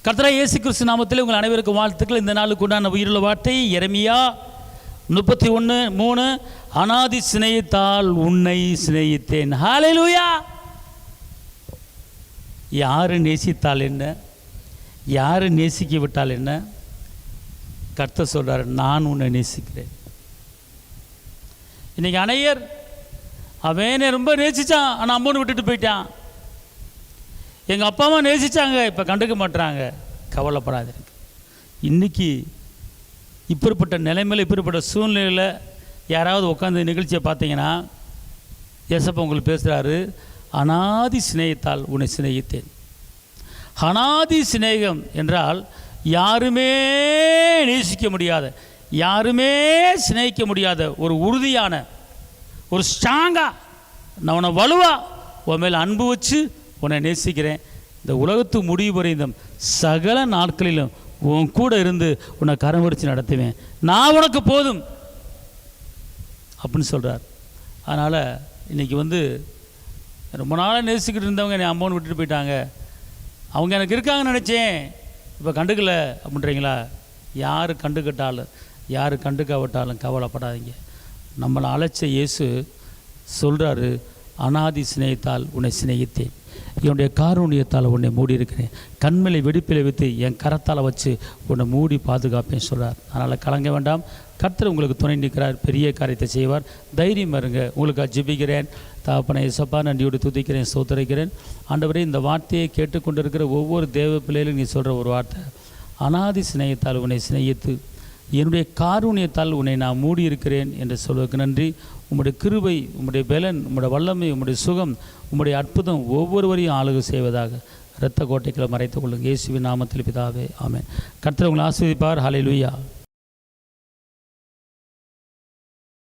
கர்த்தராகிய இயேசு கிறிஸ்து நாமத்தில் உங்கள் அனைவருக்கும் வாழ்த்துக்கள். இந்த நாளுக்கு உண்டான உயிருள்ள வார்த்தை எரேமியா 31:3, அநாதி சிநேகித்தால் உன்னை சிநேகித்தேன். ஹல்லேலூயா. யாரு நேசித்தால் என்ன, யாரு நேசிக்க விட்டால் என்ன, கர்த்தர் சொல்றார், நான் உன்னை நேசிக்கிறேன். இன்னைக்கு அனையர் அவனை ரொம்ப நேசிச்சான், ஆனால் அம்மனை விட்டுட்டு போயிட்டான். எங்கள் அப்பா அம்மா நேசித்தாங்க, இப்போ கண்டுக்க மாட்டுறாங்க. கவலைப்படாதீங்க. இன்றைக்கி இப்படிப்பட்ட நிலைமையில், இப்படிப்பட்ட சூழ்நிலையில் யாராவது உட்காந்து நிகழ்ச்சியை பார்த்தீங்கன்னா, ஏசப்பா உங்களுக்கு பேசுகிறாரு, அநாதி சிநேகித்தால் உன்னை சிநேகித்தேன். அநாதி சிநேகம் என்றால் யாருமே நேசிக்க முடியாத, யாருமே சிநேகிக்க முடியாத ஒரு உறுதியான, ஒரு ஸ்ட்ராங்காக, நான் உன்னை வலுவாக உன் மேல் அன்பு வச்சு உன்னை நேசிக்கிறேன். இந்த உலகத்து முடிவு வரைந்தும் சகல நாட்களிலும் உன் கூட இருந்து உன்னை கரம் பிடிச்சு நடத்துவேன், நான் உனக்கு போதும் அப்படின்னு சொல்கிறார். அதனால் இன்றைக்கி ரொம்ப நாளாக நேசிக்கிட்டு இருந்தவங்க என்னை அம்மோன்னு விட்டுட்டு போயிட்டாங்க, அவங்க எனக்கு இருக்காங்கன்னு நினச்சேன், இப்போ கண்டுக்கல அப்படின்றீங்களா? யார் கண்டுக்கிட்டாலும், யார் கண்டுக்காவிட்டாலும் கவலைப்படாதீங்க. நம்மளை அழைச்ச இயேசு சொல்கிறாரு, அநாதி சிநேகித்தால் உன்னை சிநேகித்தேன், என்னுடைய காருண்யத்தால் உன்னை மூடி இருக்கிறேன், கண்மலை வெடிப்பில் வைத்து என் கரத்தால் வச்சு உன்னை மூடி பாதுகாப்பேன் சொல்கிறார். அதனால் கலங்க வேண்டாம், கர்த்தர் உங்களுக்கு துணை நிற்கிறார், பெரிய காரியத்தை செய்வார், தைரியம் இருங்க. உங்களுக்கு ஜெபிக்கிறேன். தகப்பனே இயேசப்பா, நன்றியோடு துதிக்கிறேன், ஸ்தோத்திரிக்கிறேன். ஆண்டவரே, இந்த வார்த்தையை கேட்டுக்கொண்டிருக்கிற ஒவ்வொரு தேவ பிள்ளைகளும் நீ சொல்கிற ஒரு வார்த்தை, அநாதி சிநேகித்தால் உன்னை சிநேகித்து என்னுடைய காருண்யத்தால் உன்னை நான் மூடியிருக்கிறேன் என்று சொல்வதற்கு நன்றி. உம்முடைய கிருபை, உம்முடைய பலன், உம்முடைய வல்லமை, உம்முடைய சுகம், உம்முடைய அற்புதம் ஒவ்வொருவரையும் ஆளுகை செய்வதாக இரத்த கோட்டைகளை மறைத்துக் கொள்ளுங்கள். இயேசுவின் நாமத்தில் பிதாவே, ஆமென். கர்த்தர் உங்களை ஆசீர்வதிப்பார். ஹல்லேலூயா.